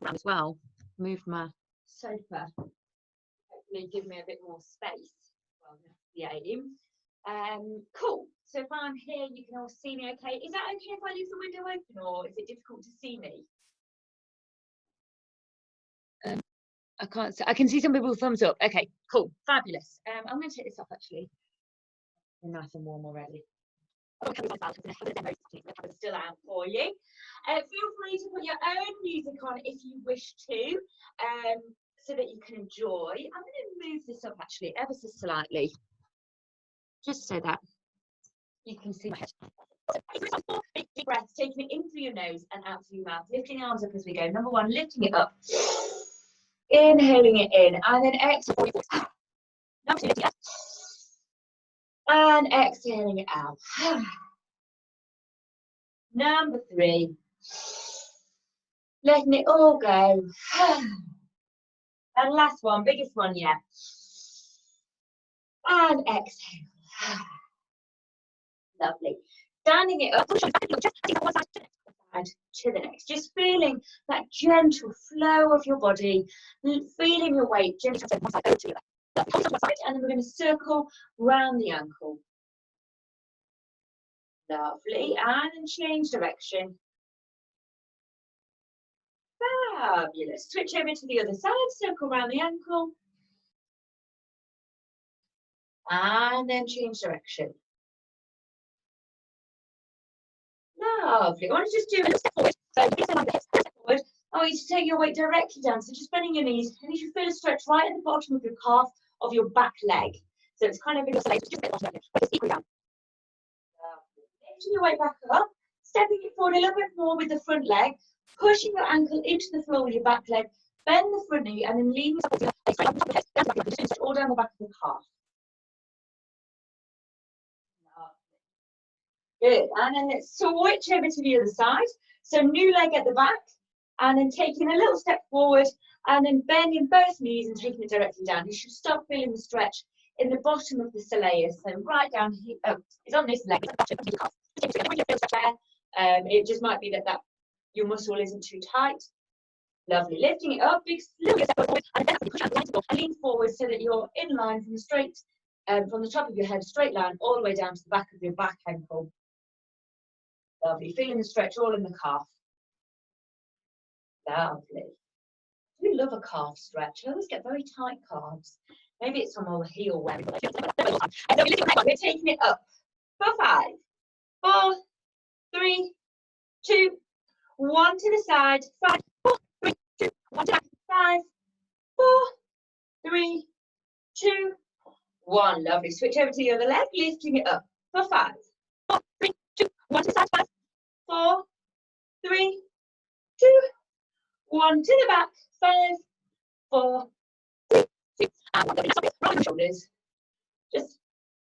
around as well. Move my sofa. Hopefully give me a bit more space. Well, that's the aim. Cool. So if I'm here, you can all see me okay. Is that okay if I leave the window open, or is it difficult to see me? I can't see. I can see some people thumbs up. Okay, cool. Fabulous. I'm going to take this off actually. They're nice and warm already. Still out for you. Feel free to put your own music on if you wish to, so that you can enjoy. I'm going to move this up actually ever so slightly, just so that you can see my head. Deep breaths, taking it in through your nose and out through your mouth. Lifting your arms up as we go. Number one, lifting it up. Inhaling it in, and then exhaling. Number two, and exhaling it out. Number three, letting it all go. And last one, biggest one yet. And exhale. Lovely. Standing it up, to the next. Just feeling that gentle flow of your body, feeling your weight gently from one side over to the other. And then we're going to circle round the ankle. Lovely. And then change direction. Fabulous. Switch over to the other side, circle around the ankle. And then change direction. Lovely. I want to just do a little step forward. So if you like the hips, step forward. I want you to take your weight directly down. So just bending your knees. And you should feel a stretch right at the bottom of your calf of your back leg. So it's kind of in your legs, just a bit bottom, but it's equally down. Lifting your weight back up, stepping it forward a little bit more with the front leg, pushing your ankle into the floor with your back leg, bend the front knee, and then lean yourself all down the back of the calf. Good, and then let's switch over to the other side. So new leg at the back, and then taking a little step forward, and then bending both knees and taking it directly down. You should start feeling the stretch in the bottom of the soleus. So right down here, it's on this leg. It just might be that your muscle isn't too tight. Lovely, lifting it up, big little step forward, and then push out the ankle and lean forward so that you're in line from the straight, from the top of your head, straight line all the way down to the back of your back ankle. Lovely, feeling the stretch all in the calf. Lovely. I do love a calf stretch. I always get very tight calves. Maybe it's from all the heel wear. We're taking it up for 5, 4, 3, 2, 1 to the side. 5, 4, 3, 2, 1 to the back. 5, 4, 3, 2, 1. Lovely. Switch over to the other leg, lifting it up for 5, 4, 3, 2, 1 to the side. 5, 4, 3, 2, 1 to the back. 5, 4, 3, 2, and 1. Roll the shoulders. Just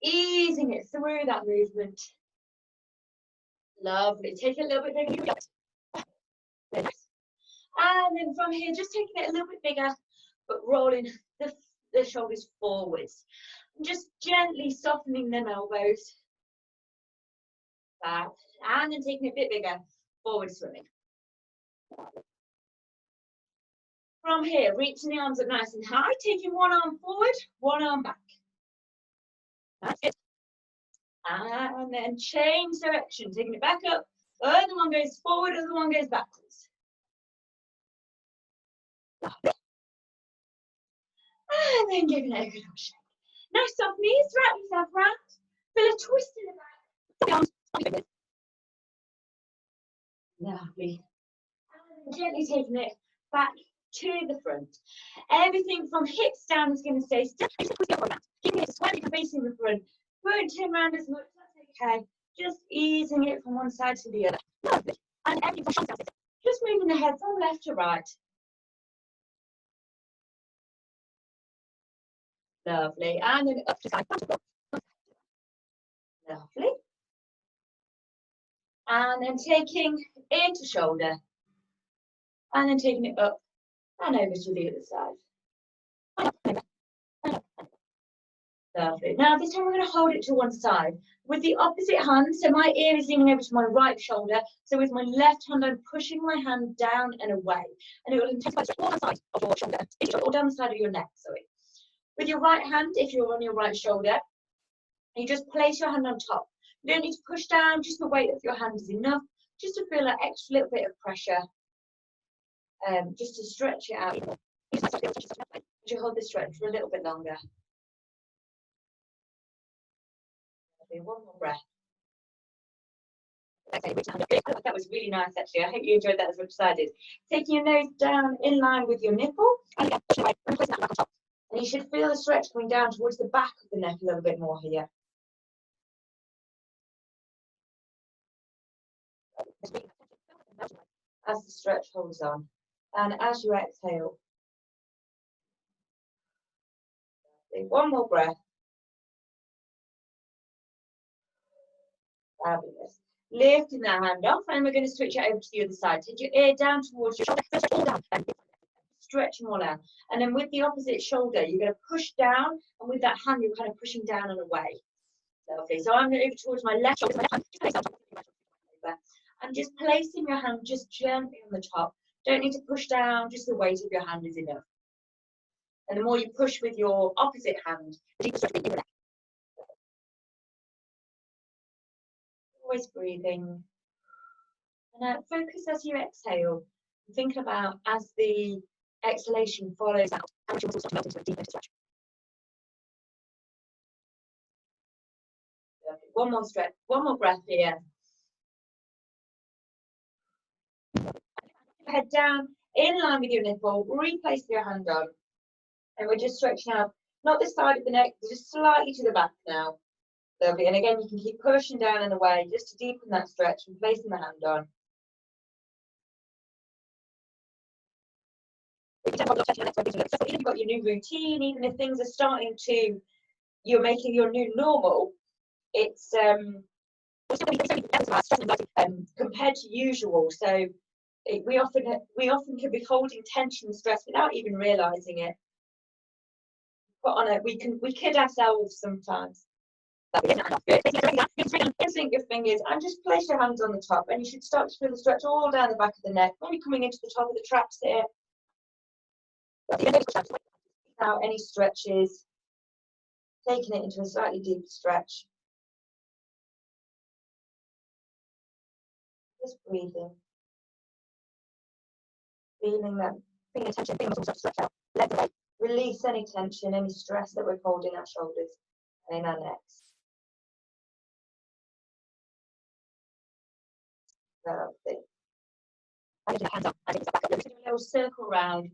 easing it through that movement. Lovely. Take it a little bit bigger. Very nice. And then from here, just taking it a little bit bigger, but rolling the shoulders forwards. And just gently softening them elbows. Back. And then taking it a bit bigger, forward swimming. From here, reaching the arms up nice and high, taking one arm forward, one arm back. That's it. And then change direction, taking it back up. Other one goes forward, other one goes backwards. And then giving it a good shake. Nice soft knees, wrap yourself round. Feel a twist in the back. Lovely. And gently taking it back to the front. Everything from hips down is going to stay still. Keeping it slightly facing the front. Won't turn around as much, that's okay. Just easing it from one side to the other. Lovely. And everything from shoulders. Just moving the head from left to right. Lovely. And then up to side. Lovely. And then taking into shoulder. And then taking it up and over to the other side. Lovely. Now this time we're going to hold it to one side with the opposite hand. So my ear is leaning over to my right shoulder. So with my left hand, I'm pushing my hand down and away, and it will intensify the stretch all down the side of your shoulder, or down the side of your neck. Sorry. With your right hand, if you're on your right shoulder, you just place your hand on top. You don't need to push down. Just the weight of your hand is enough, just to feel that extra little bit of pressure, just to stretch it out. You hold the stretch for a little bit longer. One more breath. Okay, that was really nice actually. I hope you enjoyed that as much as I did. Taking your nose down in line with your nipple, and again, pushing away and placing that back on top. And you should feel the stretch coming down towards the back of the neck a little bit more here. As the stretch holds on, and as you exhale, one more breath. Fabulous. Lifting that hand off, and we're going to switch it over to the other side. Take your ear down towards your shoulder, stretch all down, stretch them all out. And then with the opposite shoulder, you're going to push down, and with that hand, you're kind of pushing down and away. Lovely. So I'm going to move towards my left shoulder, and just placing your hand just gently on the top. Don't need to push down, just the weight of your hand is enough. And the more you push with your opposite hand, the deeper stretch in your neck. Always breathing. And focus as you exhale. Think about as the exhalation follows out, how much your muscles start to melt into a deeper stretch. One more stretch, one more breath here. Head down, in line with your nipple, replace your hand on. And we're just stretching out, not this side of the neck, just slightly to the back now. Lovely. And again, you can keep pushing down and away just to deepen that stretch and placing the hand on. Even if you've got your new routine, even if things are starting to, you're making your new normal, it's compared to usual. So we often can be holding tension and stress without even realizing it. Put on it, we kid ourselves sometimes. Insync your fingers and just place your hands on the top, and you should start to feel the stretch all down the back of the neck, maybe coming into the top of the traps here. Out any stretches, taking it into a slightly deeper stretch. Just breathing. Feeling that, feeling tension, feeling muscles stretch out. Let the weight release any tension, any stress that we're holding in our shoulders and in our necks. Lovely. Hands up. I think it's back up. A little circle round,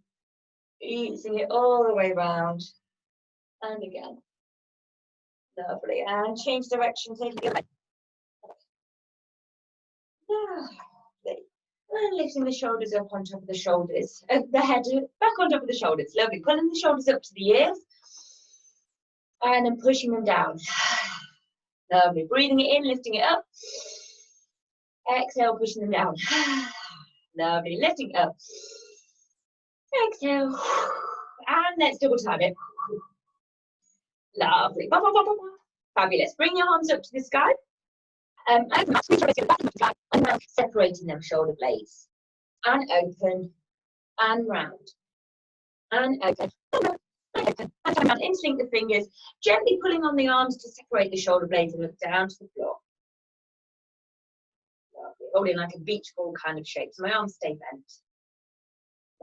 easing it all the way round, and again. Lovely. And change direction. Take it away. Lovely. And lifting the shoulders up on top of the shoulders. The head back on top of the shoulders. Lovely. Pulling the shoulders up to the ears. And then pushing them down. Lovely. Breathing it in, lifting it up. Exhale, pushing them down. Lovely. Lifting it up. Exhale. And let's double time it. Lovely. Fabulous. Bring your arms up to the sky. And separating them, shoulder blades. And open. And round. And open. And open. And insync the fingers. Gently pulling on the arms to separate the shoulder blades and look down to the floor. Lovely. Holding like a beach ball kind of shape. So my arms stay bent.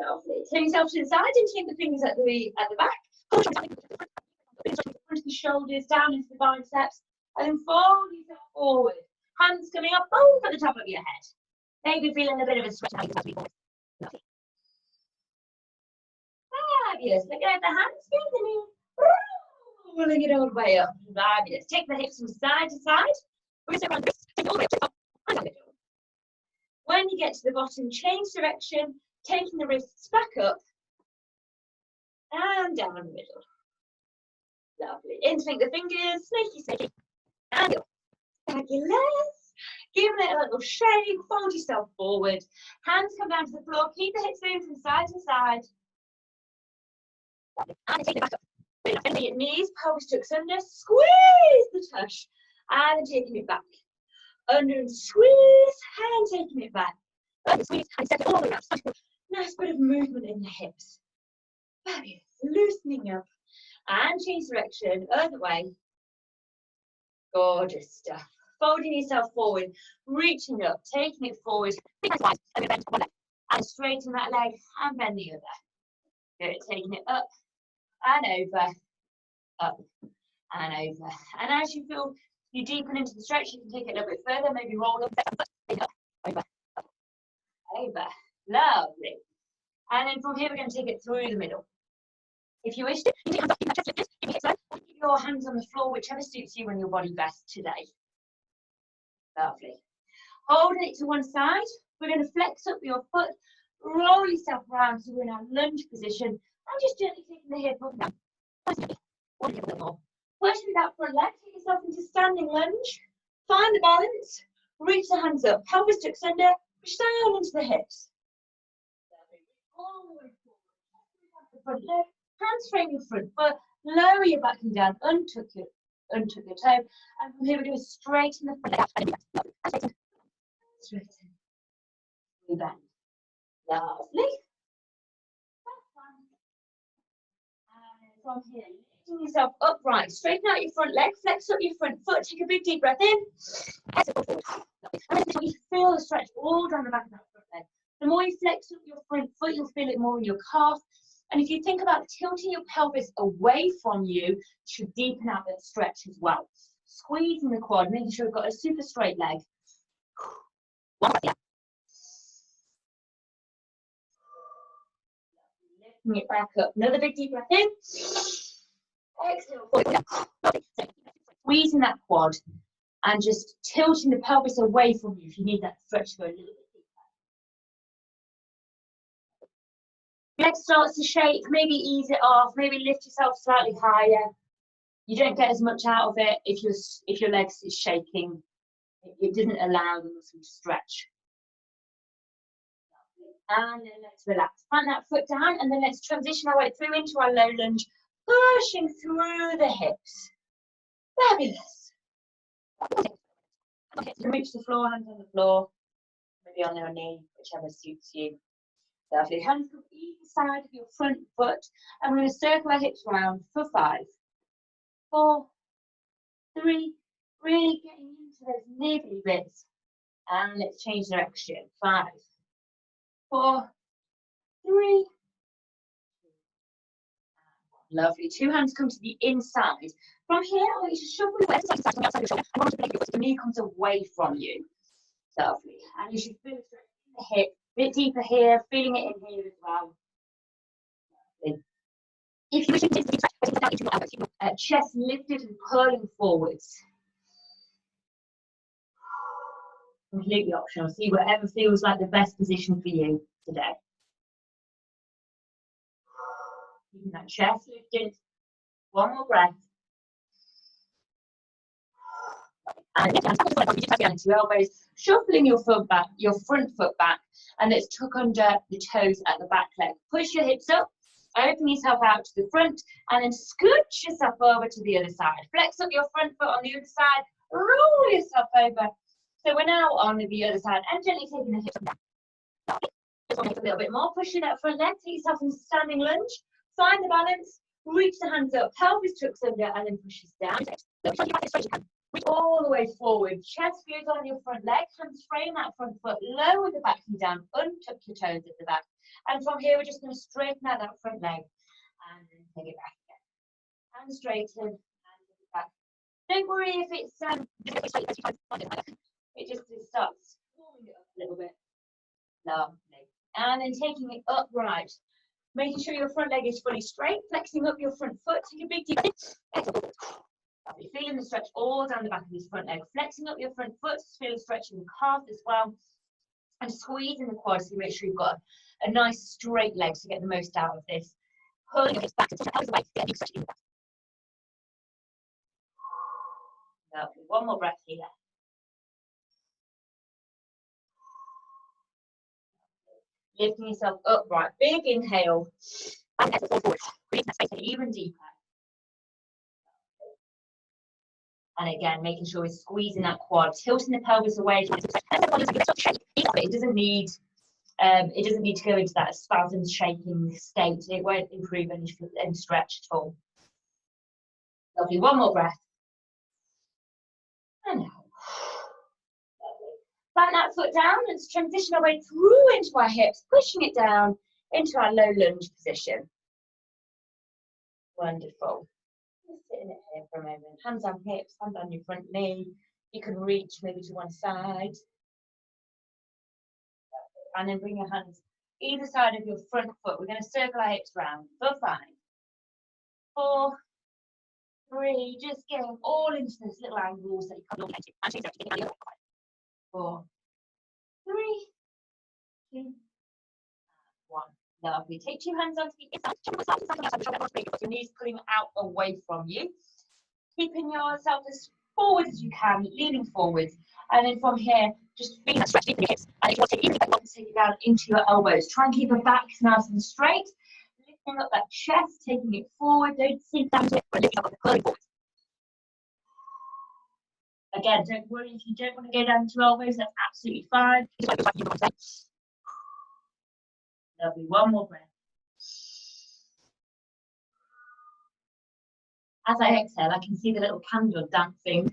Lovely. Turn yourself to the side and take the fingers at the back. Push front of the shoulders, down into the biceps, and then fold yourself forward. Hands coming up over the top of your head. Maybe feeling a bit of a stretch. Lovely. Fabulous. Look at the hands, bring them in. Rolling it all the way up. Fabulous. Take the hips from side to side. We're going to around the wrists. Take it all the way up to the top and down the middle. When you get to the bottom, change direction, taking the wrists back up and down the middle. Lovely. Insync the fingers, snaky, and up. Fabulous. Giving it a little shake, fold yourself forward. Hands come down to the floor, keep the hips moving from side to side. Lovely. And take it back up. Bending your knees, pelvis tucks under, squeeze the tush, and then taking it back. Under and squeeze, and taking it back. Under, squeeze, and step it all the way around. Nice bit of movement in the hips. Fabulous. Loosening up. And change direction, other way. Gorgeous stuff. Folding yourself forward, reaching up, taking it forward. Big nice wide, and then bend one leg. And straighten that leg, and bend the other. Good, taking it up, and over, up, and over. And as you feel you deepen into the stretch, you can take it a little bit further, maybe roll up, up, over, up, over. Lovely. And then from here, we're going to take it through the middle. If you wish to, you can keep your hands up, keep that chest lifted, keep your hips low, keep your hands on the floor, whichever suits you and your body best today. Lovely. Holding it to one side, we're going to flex up your foot, roll yourself around so we're in our lunge position, and just gently taking the hip up and down. One hip a little more. Pushing that front leg, take yourself into standing lunge. Find the balance, reach the hands up, pelvis tucks under, push down into the hips. All the way forward. The front leg, hands frame your front foot, lower your back and down, untuck your toe, and from here we're going to straighten the front leg and straighten. We bend. Lovely. And from here, lifting yourself upright, straighten out your front leg, flex up your front foot, take a big deep breath in. Exhale forward. And then you feel the stretch all down the back of that front leg. The more you flex up your front foot, you'll feel it more in your calf. And if you think about tilting your pelvis away from you, you should deepen out that stretch as well. Squeezing the quad, making sure you've got a super straight leg. One more. Lifting it back up. Another big deep breath in. Exhale forward. Squeezing that quad and just tilting the pelvis away from you if you need that stretch to go a little bit deeper. Leg starts to shake, maybe ease it off, maybe lift yourself slightly higher. You don't get as much out of it if your legs is shaking. It doesn't allow the muscle to stretch. And then let's relax. Plant that foot down, and then let's transition our way through into our low lunge, pushing through the hips. Fabulous. Okay, so reach the floor, hands on the floor, maybe on your knee, whichever suits you. Lovely. Hands on either side of your front foot, and we're going to circle our hips round for 5, 4, 3, really getting into those niggly bits. And let's change direction. 5, 4, 3. Lovely. 2 hands come to the inside. From here, I want you to shuffle your left side to the outside of your shoulder. I want you to bring your knee comes away from you. Lovely. And you should feel it in the hip. A bit deeper here, feeling it in here as well. Lovely. If you wish to stretch into your elbows, chest lifted and curling forwards. Completely optional. See whatever feels like the best position for you today. Keeping that chest lifted. One more breath. And you just have into your elbows, shuffling your foot back, your front foot back, and let's tuck under the toes at the back leg. Push your hips up, open yourself out to the front, and then scooch yourself over to the other side. Flex up your front foot on the other side, roll yourself over. So we're now on the other side, and gently taking the hips down. Just want to make a little bit more, pushing that front leg, take yourself into standing lunge, find the balance, reach the hands up, pelvis tucks under, and then pushes down. Reach all the way forward, chest goes on your front leg, hands frame that front foot, lower the back knee down, untuck your toes at the back. And from here, we're just going to straighten out that front leg and then take it back again. And straighten and take it back. Don't worry if it's it just starts warming it up a little bit. Lovely. And then taking it upright, making sure your front leg is fully straight, flexing up your front foot, take a big deep breath. You're feeling the stretch all down the back of this front leg, flexing up your front foot, feel stretching the calf as well, and squeezing the quads to make sure you've got a nice straight leg to get the most out of this. Pulling your hips back to push your pelvis away, get a deep stretch in the back. Lovely. One more breath here. Lifting yourself upright, big inhale, and exhale forward. Breathe that space even deeper. And again, making sure we're squeezing that quad, tilting the pelvis away. It doesn't need to go into that spasm shaking state. It won't improve any stretch at all. Lovely. One more breath. And out. Plant that foot down. Let's transition our way through into our hips, pushing it down into our low lunge position. Wonderful. Just sitting it here for a moment. Hands on hips, hand on your front knee. You can reach maybe to one side. And then bring your hands either side of your front foot. We're going to circle our hips round for 5, 4, 3. Just getting all into this little angles that you can't get to. 4, 3, 2, 1. Lovely. Take 2 hands onto the inside. Your knees pulling out away from you. Keeping yourself as forward as you can, leaning forward. And then from here, just feeling that stretch deep in your hips. And if you want to take it down into your elbows. Try and keep your back nice and straight. Lifting up that chest, taking it forward. Don't sink down to it, but lifting up the curling forward. Again, don't worry if you don't want to go down to elbows, that's absolutely fine. Lovely. One more breath. As I exhale, I can see the little candle dancing.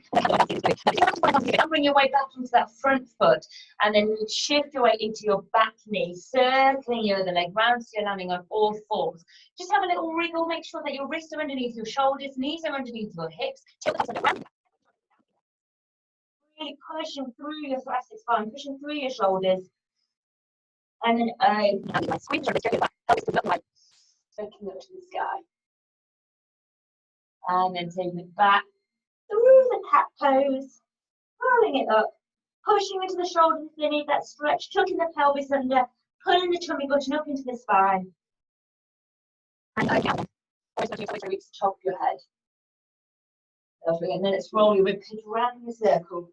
Bring your way back into that front foot and then shift your way into your back knee, circling your other leg round so you're landing on all 4s. Just have a little wriggle, make sure that your wrists are underneath your shoulders, knees are underneath your hips. Really pushing through your thoracic spine, pushing through your shoulders. And then squeeze your back, looking up to the sky. And then taking it back through the cat pose, rolling it up, pushing into the shoulders if they need that stretch, tucking the pelvis under, pulling the tummy button up into the spine. And again, reach the top of your head. Lovely. And then let's roll your ribcage around in a circle.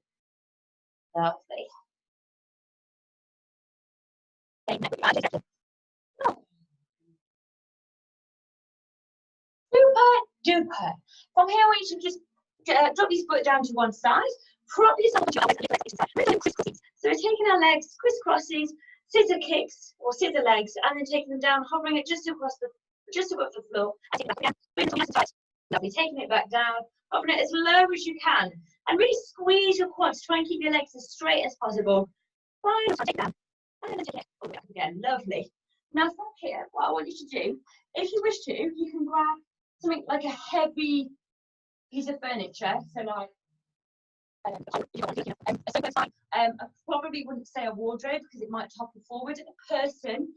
Lovely. Super duper. From here, I want you to just drop your foot down to one side, prop yourself onto your legs. So we're taking our legs, crisscrosses, scissor kicks or scissor legs, and then taking them down, hovering it just above the floor. Lovely. Taking it back down, hovering it as low as you can, and really squeeze your quads. Try and keep your legs as straight as possible. Fine. Take down. And then take it all the way up again. Lovely. Now from here, what I want you to do, if you wish to, you can grab something like a heavy piece of furniture. So like, I probably wouldn't say a wardrobe because it might topple forward. A person,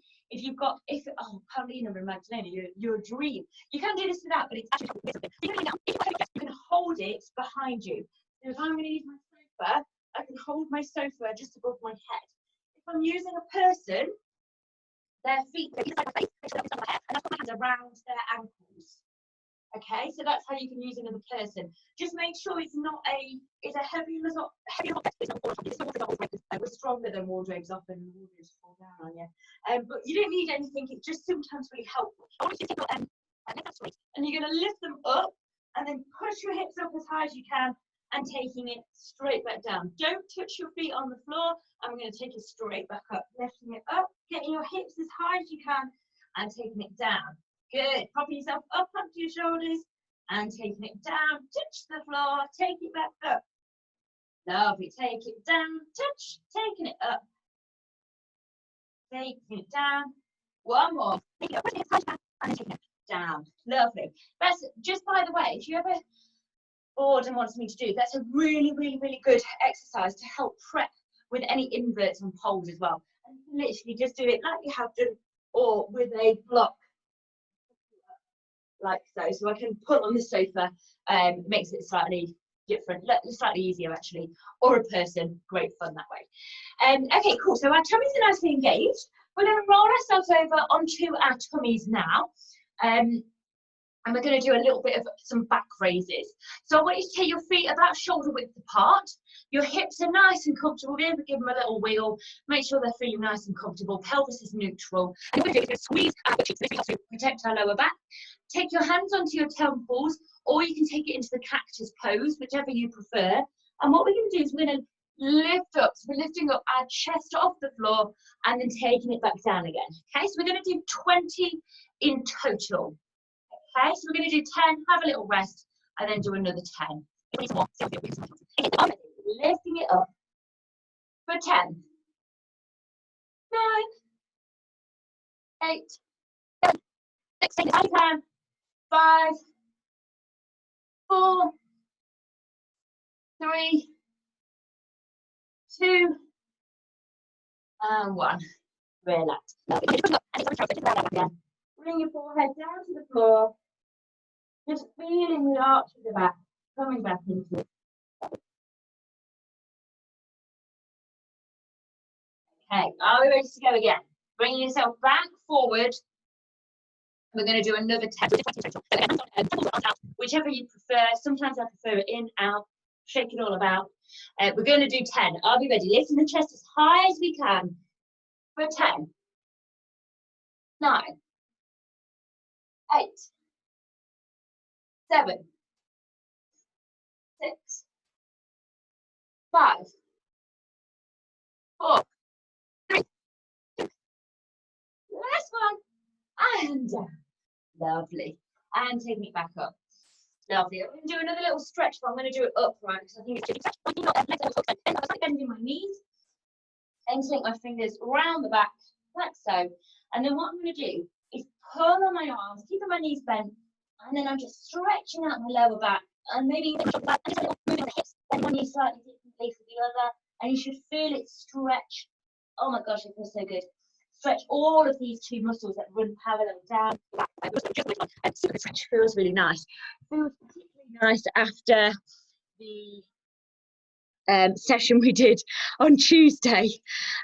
oh, Paulina and Magdalena, you're a dream. You can do this without, but it's actually you can hold it behind you. So if I'm going to use my sofa, I can hold my sofa just above my head. If I'm using a person, their feet and I put my hands around their ankles. Okay, so that's how you can use another person. Just make sure it's a heavy, it's not heavy. We're stronger than wardrobes often. Wardrobes fall down on you. But you don't need anything. It's just sometimes really helpful. I want you to take your and you're going to lift them up and then push your hips up as high as you can and taking it straight back down. Don't touch your feet on the floor. I'm going to take it straight back up, lifting it up, getting your hips as high as you can and taking it down. Good. Propping yourself up onto your shoulders and taking it down. Touch the floor. Take it back up. Lovely. Take it down. Touch. Taking it up. Taking it down. One more. Taking it up. And taking it down. Lovely. That's just by the way, if you ever bored and wants me to do, that's a really, really, really good exercise to help prep with any inverts and poles as well. And you can literally just do it like you have done or with a block. Like so. So I can put on the sofa, makes it slightly different, slightly easier actually, or a person, great fun that way. Okay, cool. So our tummies are nicely engaged. We're going to roll ourselves over onto our tummies now. And we're going to do a little bit of some back raises. So I want you to take your feet about shoulder width apart. Your hips are nice and comfortable. Give them a little wheel. Make sure they're feeling nice and comfortable. Pelvis is neutral. And what we're going to do is squeeze our butt cheeks. This helps to protect our lower back. Take your hands onto your temples, or you can take it into the cactus pose, whichever you prefer. And what we're going to do is we're going to lift up. So we're lifting up our chest off the floor and then taking it back down again. Okay, so we're going to do 20 in total. Okay, so we're going to do 10, have a little rest, and then do another 10. Lifting it up for 10, 9, 8, 7, 6, 5, 4, 3, 2, and 1. Relax. Bring your forehead down to the floor. Just feeling the arch of the back coming back into it. Okay, are we ready to go again? Bring yourself back forward. We're going to do another 10. Whichever you prefer. Sometimes I prefer it in, out, shake it all about. We're going to do 10. Are we ready? Lifting the chest as high as we can for 10, 9, 8, 7, 6, 5, 4, 3, 2. Last one. And down. Lovely. And taking it back up. Lovely. I'm going to do another little stretch, but I'm going to do it upright because I think it's too stretch. I'm bending my knees. And take my fingers around the back, like so. And then what I'm going to do is pull on my arms, keeping my knees bent, and then I'm just stretching out my lower back. And maybe and just a little moving the hips, bend one knee slightly differently for the other, and you should feel it stretch. Oh my gosh, it feels so good. Stretch all of these two muscles that run parallel down the back. And super stretch feels really nice. Feels particularly nice after the session we did on Tuesday.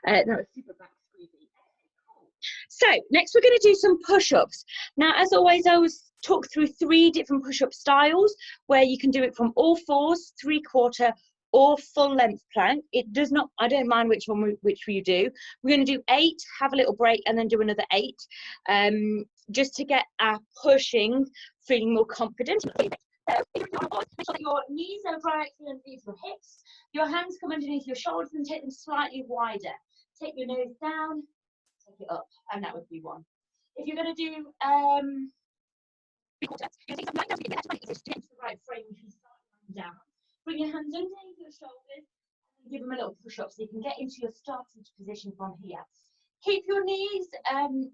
That was super back squeezy. So next we're going to do some push-ups. Now, as always, I always talk through 3 different push-up styles where you can do it from all fours, 3/4, or full length plank. It does not, I don't mind which you do. We're going to do 8, have a little break, and then do another 8, just to get our pushing feeling more confident. So if you're on a board, make sure that your knees are directly underneath your hips. Your hands come underneath your shoulders and take them slightly wider. Take your nose down, take it up, and that would be 1. If you're going to do 3/4, you're going to take some lying down to get into the right frame. You can start lying down. Bring your hands underneath your shoulders and give them a little push up so you can get into your starting position from here. Keep your knees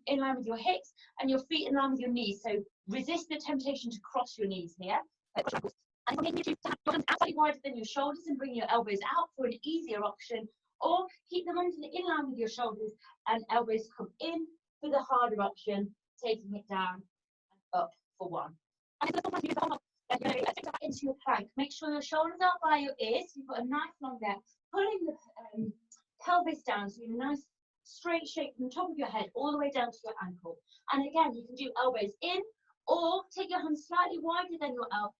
in line with your hips and your feet in line with your knees. So resist the temptation to cross your knees here. And from here, you have your hands outside wider than your shoulders and bring your elbows out for an easier option. Or keep them in line with your shoulders and elbows come in for the harder option, taking it down and up for 1. And for the full you're going to take that into your plank. Make sure your shoulders are by your ears. So you've got a nice long neck. Pulling the pelvis down so you're in a nice straight shape from the top of your head all the way down to your ankle. And again, you can do elbows in or take your hands slightly wider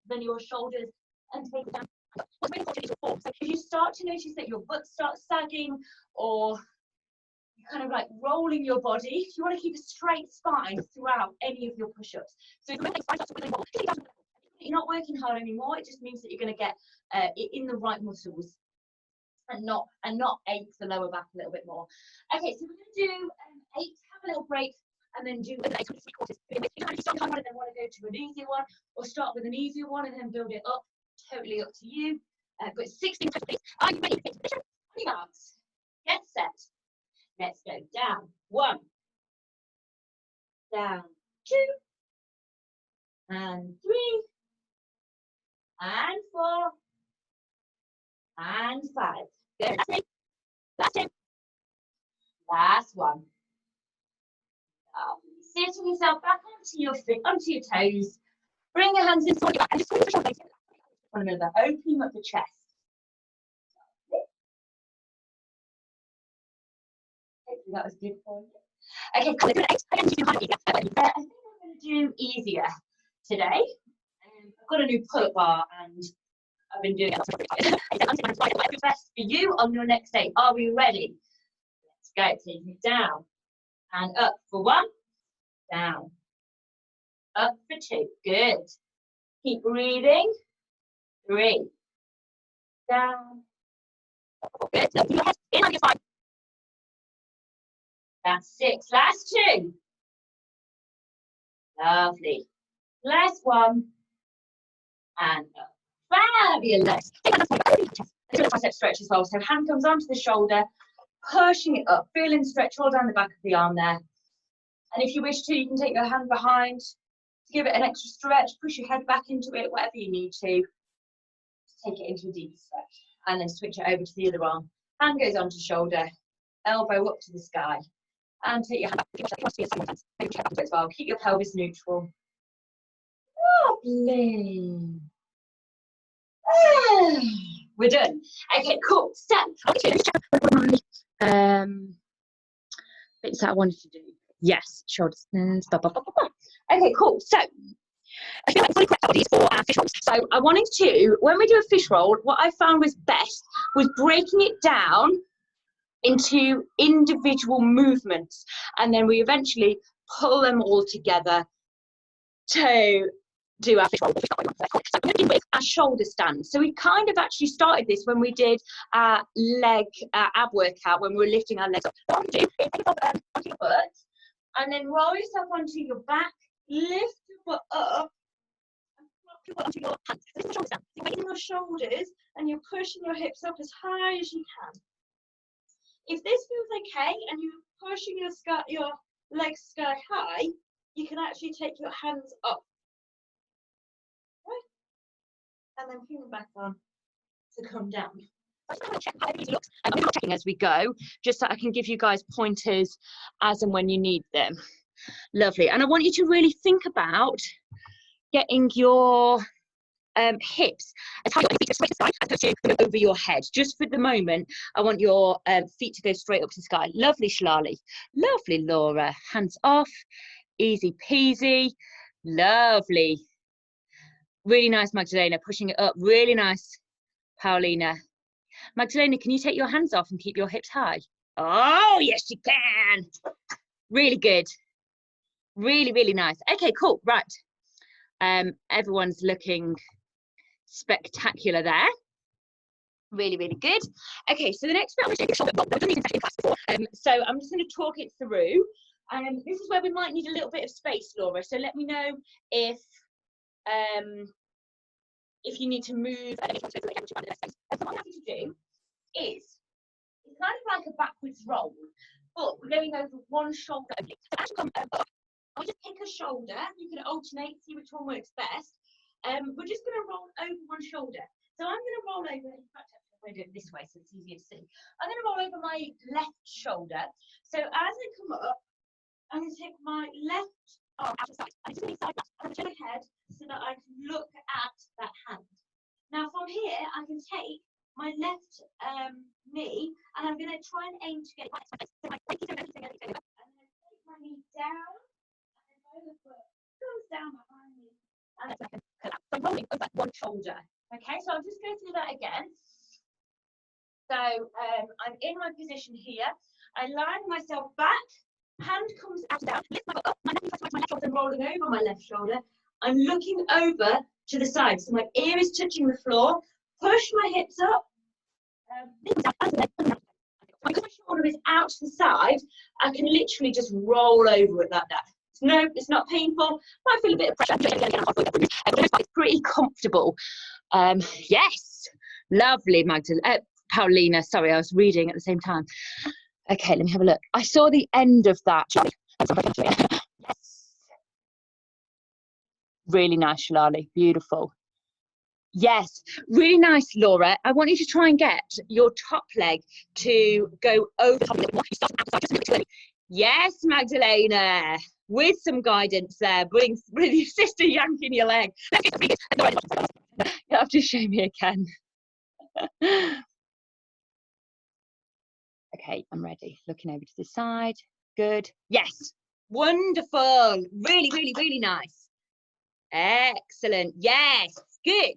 than your shoulders and take it down. What's really important is your form. So if you start to notice that your butt starts sagging or you're kind of like rolling your body, you want to keep a straight spine throughout any of your push-ups. So if you're not working hard anymore, it just means that you're going to get it in the right muscles and not ache the lower back a little bit more. Okay, so we're going to do 8, have a little break, and then do 8 3/4. If you start hard and then want to go to an easier one, or start with an easier one and then build it up, totally up to you. But 16 total, please. Are you ready? Any marks? Get set. Let's go down. 1, down 2, and 3, and 4, and 5. Good. Last 2. Last 1. Sitting yourself back onto your toes. Bring your hands in front of your back and just squeeze the shoulders one another, opening up the chest. Hopefully that was good for you. Okay, cool. I think I'm going to do easier. today. I've got a new pull-up bar and I've been doing it. What's best for you on your next day? Are we ready? Let's go. Taking it down and up for 1, down, up for 2. Good. Keep breathing. 3, down. Good. Keep your head in on your spine. That's 6. Last 2. Lovely. Last 1. And up. Fabulous. Do a tricep stretch as well. So hand comes onto the shoulder, pushing it up, feeling stretch all down the back of the arm there. And if you wish to, you can take your hand behind to give it an extra stretch, push your head back into it, whatever you need to. Take it into a deeper stretch. And then switch it over to the other arm. Hand goes onto shoulder, elbow up to the sky. And take your hand back. If you want to be a side stance, maybe your head back as well. Keep your pelvis neutral. Lovely. We're done. Okay, cool. So, bits that I wanted to do. Yes, shoulders. Okay, cool. So, I feel like fully correct bodies for our fish rolls. So, I wanted to, when we do a fish roll, what I found was best was breaking it down into individual movements, and then we eventually pull them all together to do our fish roll. So I'm going to do with our shoulder stand. So we kind of actually started this when we did our leg ab workout, when we were lifting our legs up. What you do is take yourself onto your butt and then roll yourself onto your back, lift your butt up and flop your butt onto your hands. So this is a shoulder stand. So you're weighting your shoulders and you're pushing your hips up as high as you can. If this feels okay and you're pushing your legs sky high, you can actually take your hands up. And then bring them back on to come down. I just want to check how everything looks. I'm not checking as we go, just so I can give you guys pointers as and when you need them. Lovely. And I want you to really think about getting your hips as high as your feet to straight to the sky as opposed to over your head. Just for the moment, I want your feet to go straight up to the sky. Lovely, Shalali. Lovely, Laura. Hands off. Easy peasy. Lovely. Really nice, Magdalena, pushing it up. Really nice, Paulina. Magdalena, can you take your hands off and keep your hips high? Oh, yes, you can. Really good. Really, really nice. Okay, cool. Right. Everyone's looking spectacular there. Really, really good. Okay, so the next bit I'm going to do is shoulder. We've done these in class before. So I'm just going to talk it through. This is where we might need a little bit of space, Laura. So let me know if you need to move. So what I'm happy to do is it's kind of like a backwards roll, but we're going over one shoulder only. So as you come up, I'll just pick a shoulder. You can alternate, see which one works best. We're just going to roll over one shoulder. So I'm going to roll over. In fact, I'm going to do it this way so it's easier to see. I'm going to roll over my left shoulder. So as I come up, I'm going to take my left arm out to the side. I'm just going to side that. I'm going to turn my head so that I can look at that hand. Now from here, I can take my left knee and I'm going to try and aim to get it right. So my weight is over everything. And then take my knee down and then my other foot goes down behind me. And then I can collapse. So I'm rolling over one shoulder. Okay, so I'll just go through that again. So I'm in my position here. I line myself back. Hand comes out and down, lift my butt up, my left knee touches my left shoulder, and rolling over my left shoulder. I'm looking over to the side, so my ear is touching the floor. Push my hips up. Because my shoulder is out to the side, I can literally just roll over it like that. No, it's not painful. Might feel a bit of pressure. It's pretty comfortable. Yes, lovely, Paulina. Sorry, I was reading at the same time. Okay, let me have a look. I saw the end of that. Yes. Really nice, Shalali. Beautiful. Yes, really nice, Laura. I want you to try and get your top leg to go over the top a little bit more. You start outside just a little bit too early. Yes, Magdalena. With some guidance there. Bring your sister yanking your leg. You have to show me again. Okay, I'm ready. Looking over to the side. Good. Yes. Wonderful. Really, really, really nice. Excellent. Yes, good.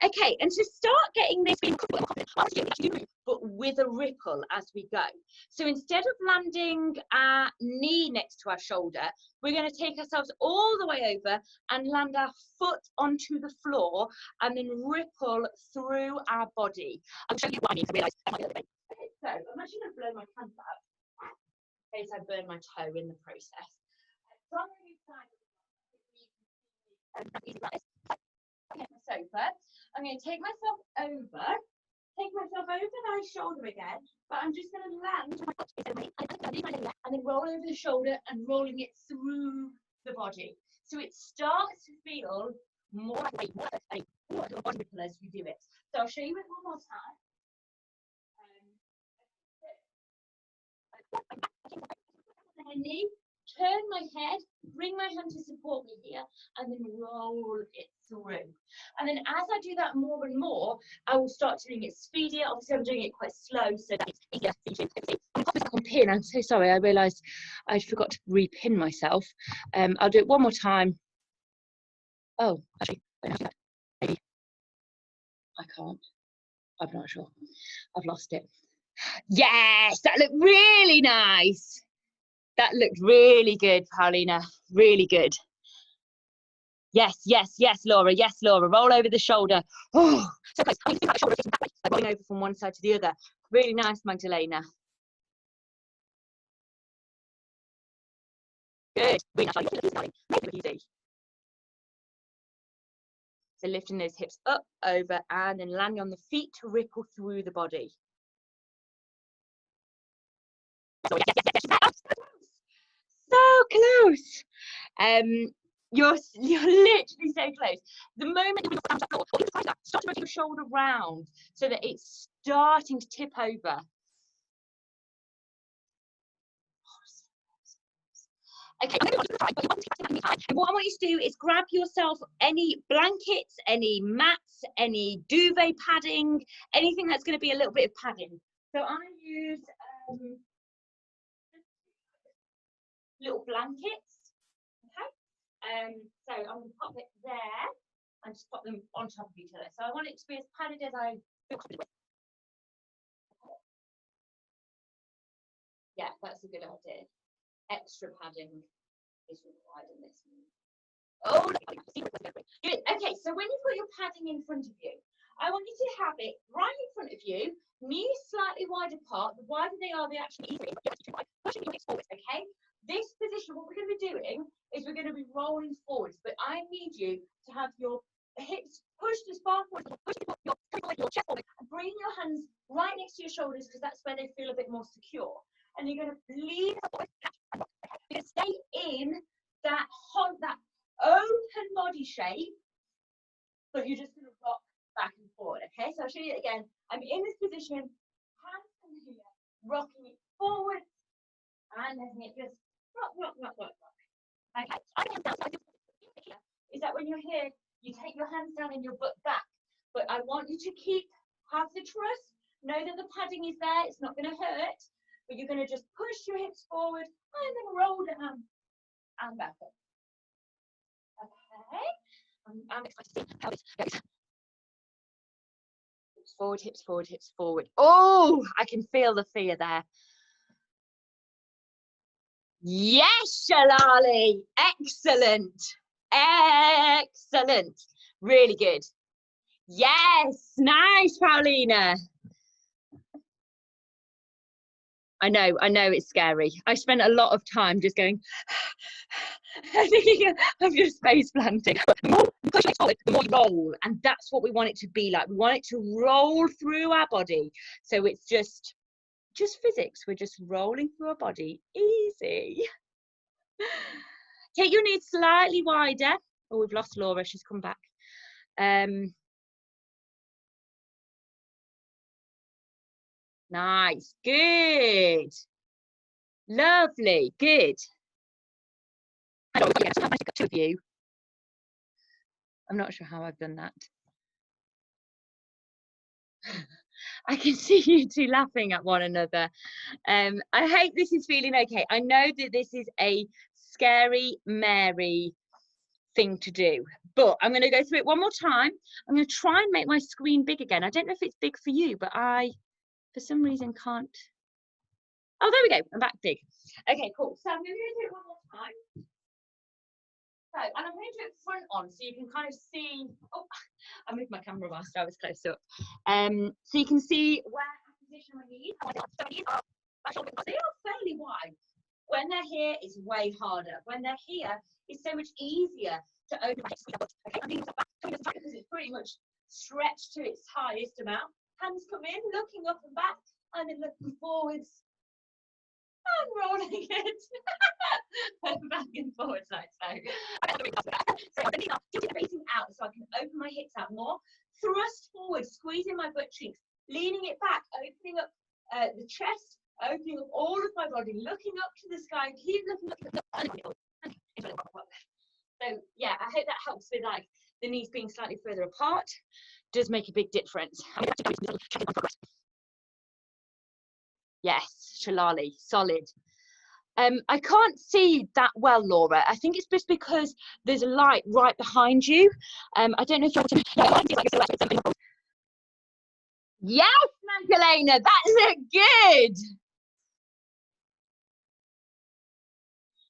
Okay, and to start getting this being but with a ripple as we go. So instead of landing our knee next to our shoulder, we're going to take ourselves all the way over and land our foot onto the floor and then ripple through our body. I'll show you what I mean to realise. Okay, so I'm actually going to blow my hands out in case I burn my toe in the process. So I'm going to okay, my sofa. I'm going to take myself over my shoulder again, but I'm just going to land and then roll over the shoulder and rolling it through the body. So it starts to feel more like a body ripple as we do it. So I'll show you it one more time. My knee, turn my head, bring my hand to support me here, and then roll it through. And then as I do that more and more, I will start doing it speedier. Obviously, I'm doing it quite slow, so that's easier for you to see. I'm popping back on pin. I'm so sorry. I realised I forgot to repin myself. I'll do it one more time. Oh, actually, maybe I can't. I'm not sure. I've lost it. Yes, that looked really nice. That looked really good, Paulina. Really good. Yes, yes, yes, Laura. Yes, Laura. Roll over the shoulder. Oh, so close. I mean, think about the shoulder that way, like rolling over from one side to the other. Really nice, Magdalena. Good. Really nice. Maybe easy. So lifting those hips up, over, and then landing on the feet to ripple through the body. So close. You're literally so close. The moment you start to rotate your shoulder round so that it's starting to tip over. Okay, and what I want you to do is grab yourself any blankets, any mats, any duvet padding, anything that's going to be a little bit of padding. So I use little blankets. Okay. So I'm going to pop it there and just pop them on top of each other. So I want it to be as padded as I feel comfortable with. Yeah, that's a good idea. Extra padding is required in this one. Oh, good. Okay, so when you put your padding in front of you, I want you to have it right in front of you, knees slightly wide apart. The wider they are, the actually easier. Pushing your hips forward, okay? This position, what we're going to be doing is we're going to be rolling forwards, but I need you to have your hips pushed as far forward, push your chest forward, and bring your hands right next to your shoulders because that's where they feel a bit more secure. And you're going to lean forward, you're going to stay in that open body shape, but you're just going to rock back and forward. Okay, so I'll show you it again. I'm in this position, hands from here, rocking it forward, and letting it just rock, rock, rock, rock, rock. Okay, is that when you're here, you take your hands down and your butt back, but I want you to have the trust, know that the padding is there, it's not going to hurt, but you're going to just push your hips forward and then roll down and back up. Okay, I'm excited to see how this goes. Hips forward, hips forward, hips forward. Oh, I can feel the fear there. Yes, Shalali. Excellent. Excellent. Really good. Yes. Nice, Paulina. I know it's scary. I spent a lot of time just going thinking of your space planting. The more you push it forward, the more you roll. And that's what we want it to be like. We want it to roll through our body. So it's just physics. We're just rolling through our body. Easy. Take your knees slightly wider. Oh, we've lost Laura. She's come back. Nice. Good. Lovely. Good. I don't know, have got two of you. I'm not sure how I've done that. I can see you two laughing at one another. I hope this is feeling okay. I know that this is a scary Mary thing to do, but I'm going to go through it one more time. I'm going to try and make my screen big again. I don't know if it's big for you, but I, for some reason, can't. Oh, there we go. I'm back big. Okay, cool. So I'm going to do it one more time. So, and I'm going to do it front on, so you can kind of see. Oh, I moved my camera whilst I was close up. So you can see where I position my knees. So they are fairly wide. When they're here, it's way harder. When they're here, it's so much easier to open my hips. Okay, because it's pretty much stretched to its highest amount. Hands come in, looking up and back, and then looking forwards and rolling it back and forwards like so. So the knees are facing out, so I can open my hips out more. Thrust forward, squeezing my butt cheeks, leaning it back, opening up the chest, opening up all of my body, looking up to the sky, keep looking up. So yeah, I hope that helps with like the knees being slightly further apart. Does make a big difference. Yes, Shalali, solid. I can't see that well, Laura. I think it's just because there's a light right behind you. I don't know if you're to... Yes, Magdalena, that's good.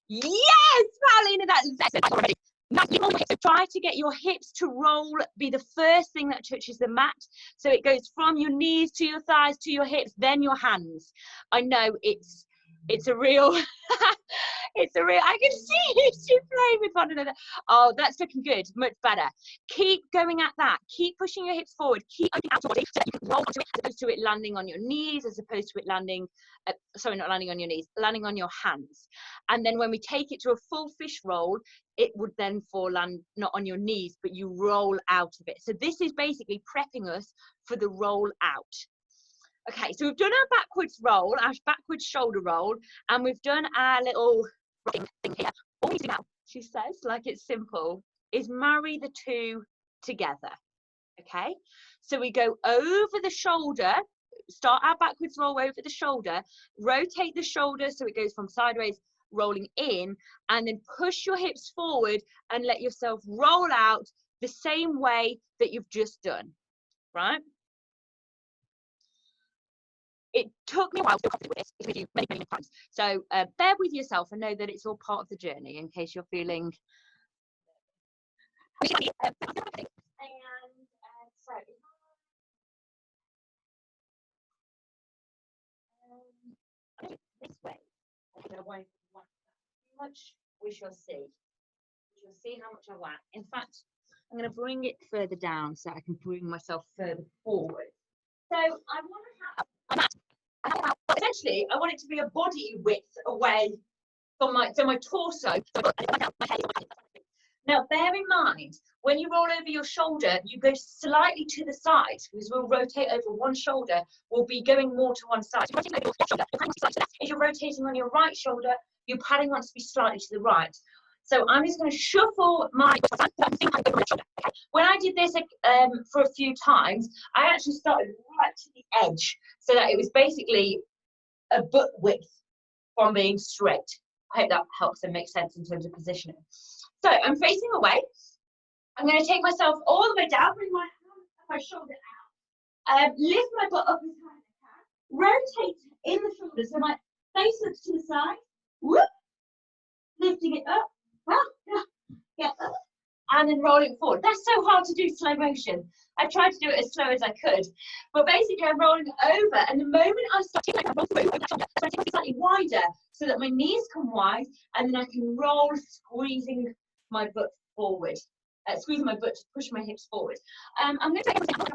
Yes, Paulina, that's already. So try to get your hips to roll, be the first thing that touches the mat. So it goes from your knees to your thighs to your hips, then your hands. I know it's a real I can see you two playing with one another. Oh, that's looking good, much better. Keep going at that. Keep pushing your hips forward. Keep opening out your body so that you can roll onto it, as opposed to it landing on your knees, as opposed to it landing, sorry, not landing on your knees, landing on your hands. And then when we take it to a full fish roll, it would then fall and not on your knees, but you roll out of it. So this is basically prepping us for the roll out. Okay, so we've done our backwards roll, our backwards shoulder roll, and we've done our little rocking thing here. All we do now, she says, like it's simple, is marry the two together. Okay, so we go over the shoulder, start our backwards roll over the shoulder, rotate the shoulder so it goes from sideways rolling in, and then push your hips forward and let yourself roll out the same way that you've just done, right? It took me a while to feel comfortable with this. It's with you many, many times. So bear with yourself and know that it's all part of the journey in case you're feeling. And so this way, away from how much we shall see. We shall see how much I whack. In fact, I'm going to bring it further down so I can bring myself further forward. So I want to have, essentially, I want it to be a body width away from my torso. Now, bear in mind, when you roll over your shoulder, you go slightly to the side because we'll rotate over one shoulder. We'll be going more to one side. If you're rotating on your right shoulder, your padding wants to be slightly to the right. So I'm just going to shuffle my. When I did this for a few times, I actually started right to the edge so that it was basically a butt width from being straight. I hope that helps and makes sense in terms of positioning. So I'm facing away. I'm going to take myself all the way down, bring my hand and my shoulder out, lift my butt up as high as I can, rotate in the shoulder so my face looks to the side, whoop, lifting it up, get up, and then rolling forward. That's so hard to do slow motion. I tried to do it as slow as I could, but basically I'm rolling over, and the moment I start to roll through, I take it slightly wider so that my knees come wide, and then I can roll, squeezing my butt forward, squeezing my butt to push my hips forward. I'm going to take some of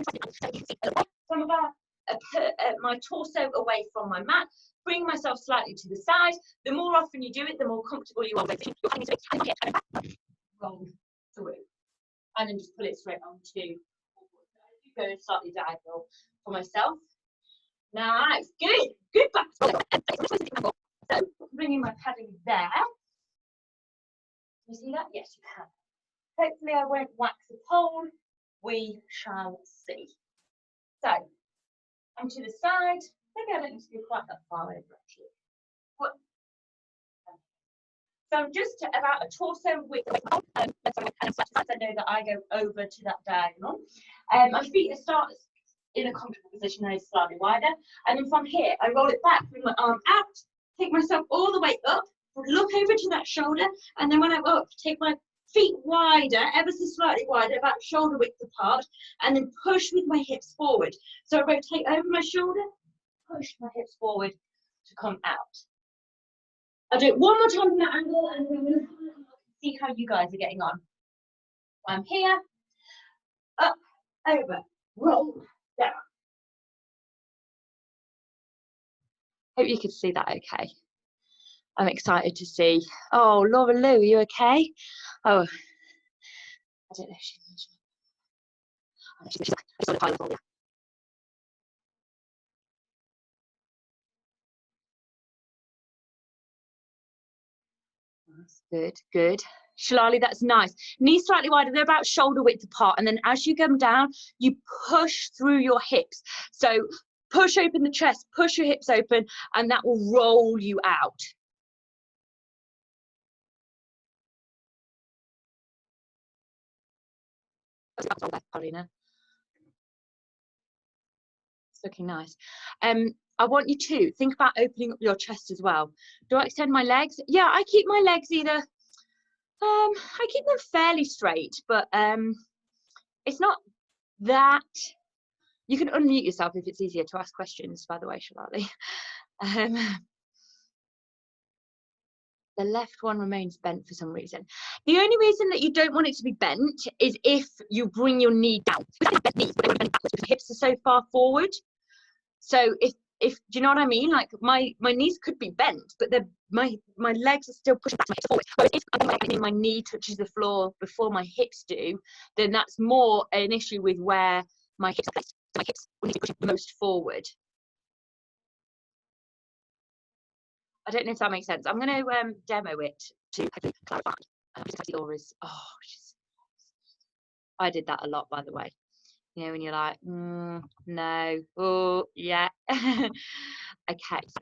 my torso away from my mat, bring myself slightly to the side. The more often you do it, the more comfortable you are with it. Roll through, and then just pull it straight onto. Go slightly diagonal for myself. Nice, good back. So bringing my padding there. You see that? Yes, you can. Hopefully I won't wax the pole. We shall see. So I'm to the side. Maybe I don't need to go quite that far over actually. So I'm just about a torso width away from and I know that I go over to that diagonal. My feet start in a comfortable position, and slightly wider. And then from here, I roll it back, bring my arm out, take myself all the way up, look over to that shoulder, and then when I'm up, take my feet wider, ever so slightly wider, about shoulder width apart, and then push with my hips forward. So I rotate over my shoulder, push my hips forward to come out. I'll do it one more time from that angle, and then we'll see how you guys are getting on. I'm here, up, over, roll, down. Hope you could see that okay. I'm excited to see. Oh, Laura Lou, are you okay? Oh, I don't know if she's. She's on a high level, yeah. That's good, good. Shalali, that's nice. Knees slightly wider, they're about shoulder width apart. And then as you come down, you push through your hips. So push open the chest, push your hips open, and that will roll you out. Paulina. It's looking nice. I want you to think about opening up your chest as well. Do I extend my legs? Yeah, I keep my legs either. I keep them fairly straight, but it's not that. You can unmute yourself if it's easier to ask questions, by the way, Shalali. The left one remains bent for some reason. The only reason that you don't want it to be bent is if you bring your knee down. Bent knees, but the hips are so far forward. So if do you know what I mean? Like my knees could be bent, but my legs are still pushing back my hips forward. Whereas if my knee touches the floor before my hips do, then that's more an issue with where my hips are placed. So my hips will need to be pushing the most forward. I don't know if that makes sense. I'm going to demo it to hopefully clarify. Laura's. Oh, I did that a lot, by the way. You know, when you're like, no, oh, yeah. Okay. So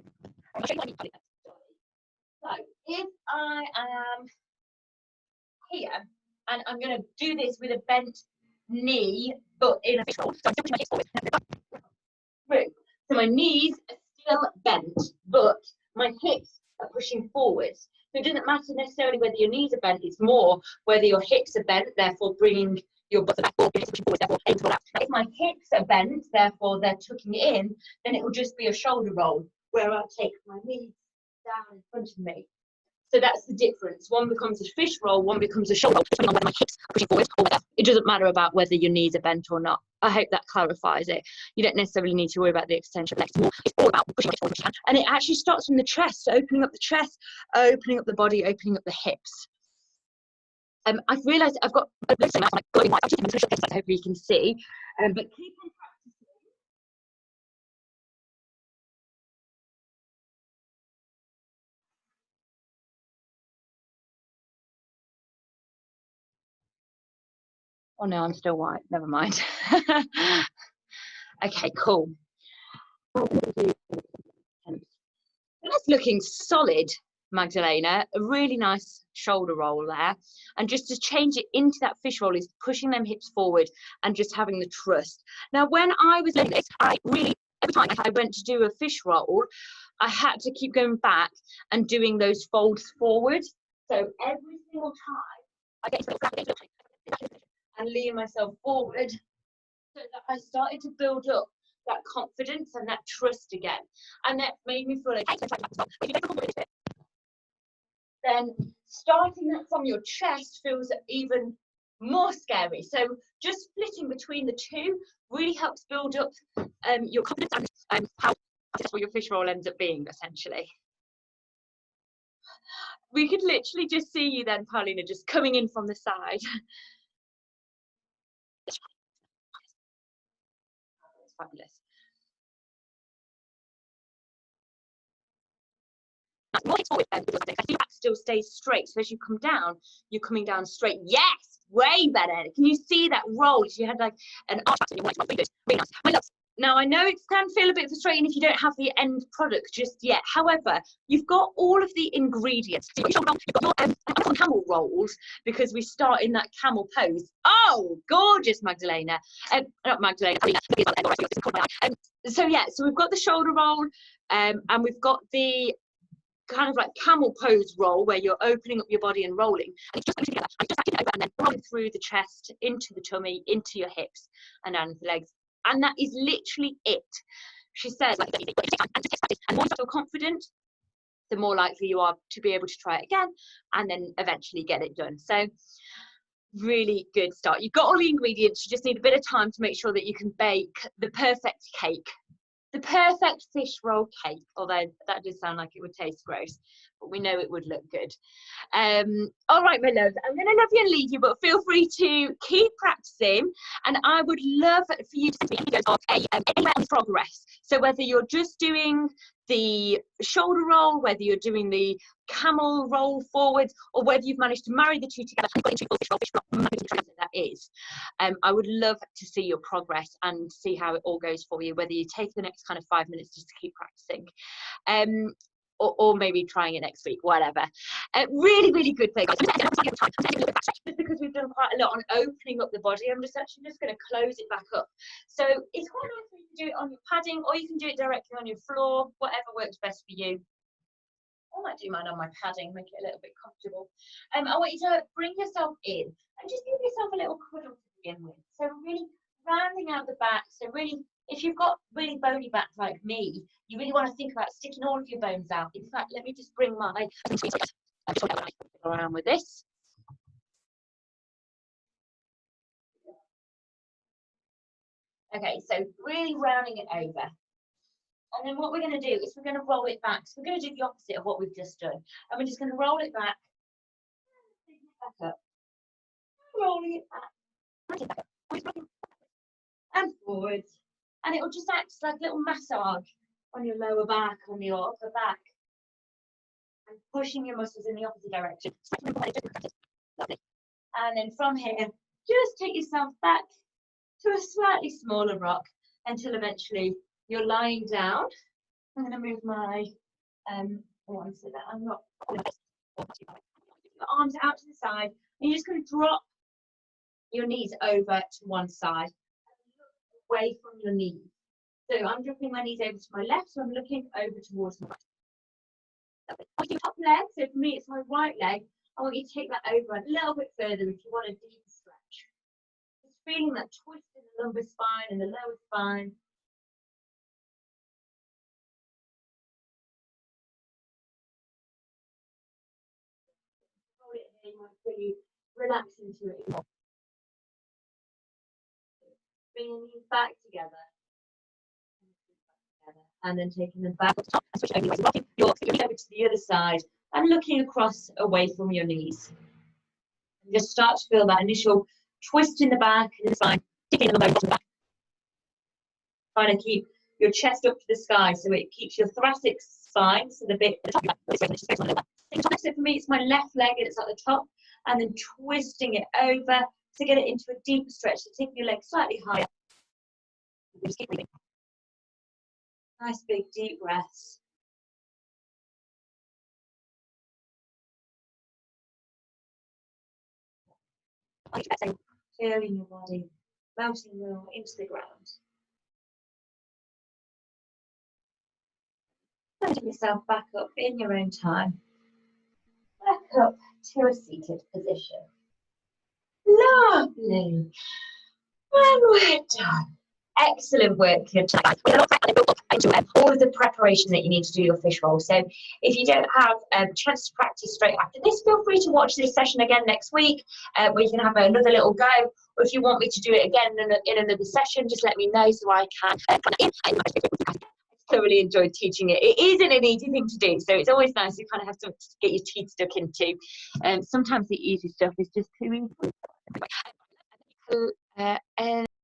if I am here and I'm going to do this with a bent knee, but in a fish roll, so I'm still pushing my hips forward. So my knees are still bent, but my hips are pushing forwards. So it doesn't matter necessarily whether your knees are bent, it's more whether your hips are bent, therefore bringing your butt back forward, your hips pushing forwards, therefore aim to roll out. Now, if my hips are bent, therefore they're tucking it in, then it will just be a shoulder roll, where I take my knees down in front of me. So that's the difference. One becomes a fish roll, one becomes a shoulder roll, depending on whether my hips are pushing forward or whether. It doesn't matter about whether your knees are bent or not. I hope that clarifies it. You don't necessarily need to worry about the extension of legs. It's all about pushing it forward as you can. And it actually starts from the chest, so opening up the chest, opening up the body, opening up the hips. I've realised I've got a bit of my glowing white. I'm just going to show you, hopefully you can see. But keep on practicing. Oh no, I'm still white. Never mind. Okay, cool. That's looking solid, Magdalena. A really nice shoulder roll there. And just to change it into that fish roll is pushing them hips forward and just having the trust. Now, when I was learning this, I really, every time I went to do a fish roll, I had to keep going back and doing those folds forward. So every single time I get into and lean myself forward, so that I started to build up that confidence and that trust again, and that made me feel like then starting that from your chest feels even more scary. So just splitting between the two really helps build up your confidence and how successful your fish roll ends up being, essentially. We could literally just see you then, Paulina, just coming in from the side. It's fabulous. More hips forward, your back still stays straight. So as you come down, you're coming down straight. Yes, way better. Can you see that roll? You had like an arch back, so you want to really good. Really nice. My loves. Now, I know it can feel a bit frustrating if you don't have the end product just yet. However, you've got all of the ingredients. So you've got your camel rolls, because we start in that camel pose. Oh, gorgeous, Magdalena. Not Magdalena. So yeah, so we've got the shoulder roll, and we've got the kind of like camel pose roll where you're opening up your body and rolling, and it's just putting together and just backing it over and then rolling through the chest, into the tummy, into your hips, and down the legs. And that is literally it. She says, like, and the more you feel confident, the more likely you are to be able to try it again and then eventually get it done. So really good start. You've got all the ingredients, you just need a bit of time to make sure that you can bake the perfect cake. The perfect fish roll cake, although that does sound like it would taste gross, but we know it would look good. All right, my loves, I'm going to love you and leave you, but feel free to keep practicing, and I would love for you to send me any videos of anywhere on progress. So whether you're just doing the shoulder roll, whether you're doing the camel roll forwards, or whether you've managed to marry the two together and got into full fish roll, that is. I would love to see your progress and see how it all goes for you, whether you take the next kind of 5 minutes just to keep practicing. Or maybe trying it next week, whatever. Really, really good thing. Just because we've done quite a lot on opening up the body, I'm just going to close it back up. So it's quite nice when you can do it on your padding, or you can do it directly on your floor, whatever works best for you. I might do mine on my padding, make it a little bit comfortable. I want you to bring yourself in and just give yourself a little cuddle to begin with. So really rounding out the back. So really, if you've got really bony back like me, you really want to think about sticking all of your bones out. In fact, let me just bring my around with this. Okay, so really rounding it over. And then what we're going to do is we're going to roll it back. So we're going to do the opposite of what we've just done. And we're just going to roll it back, back up, rolling it back, and forwards. And it will just act like a little massage on your lower back, on your upper back, and pushing your muscles in the opposite direction. Lovely. And then from here, just take yourself back to a slightly smaller rock until eventually you're lying down. I'm going to move my arms so that I'm not. Your arms out to the side, and you're just going to drop your knees over to one side, away from your knees. So I'm dropping my knees over to my left, so I'm looking over towards my right. Top leg, so for me it's my right leg. I want you to take that over a little bit further if you want a deeper stretch. Just feeling that twist in the lumbar spine and the lower spine. Hold it here, you want to really relax into it. Bring your knees back together. And then taking them back up top, and switch over, rocking your feet over to the other side and looking across away from your knees. And just start to feel that initial twist in the back and the spine, dipping in the bottom back. Trying to keep your chest up to the sky so it keeps your thoracic spine, so the bit at the top of your back. So for me, it's my left leg and it's at the top, and then twisting it over to get it into a deeper stretch. So taking your leg slightly higher. Just keep breathing. Nice big deep breaths. Feeling your body melting into the ground. Put yourself back up in your own time. Back up to a seated position. Lovely. And we're done. Excellent work tonight. We're not into all of the preparation that you need to do your fish roll. So if you don't have a chance to practice straight after this, feel free to watch this session again next week, where you can have another little go. Or if you want me to do it again in another session, just let me know so I can put it in. I thoroughly enjoyed teaching it. It isn't an easy thing to do, so it's always nice to kind of have something to get your teeth stuck into. Sometimes the easy stuff is just too easy.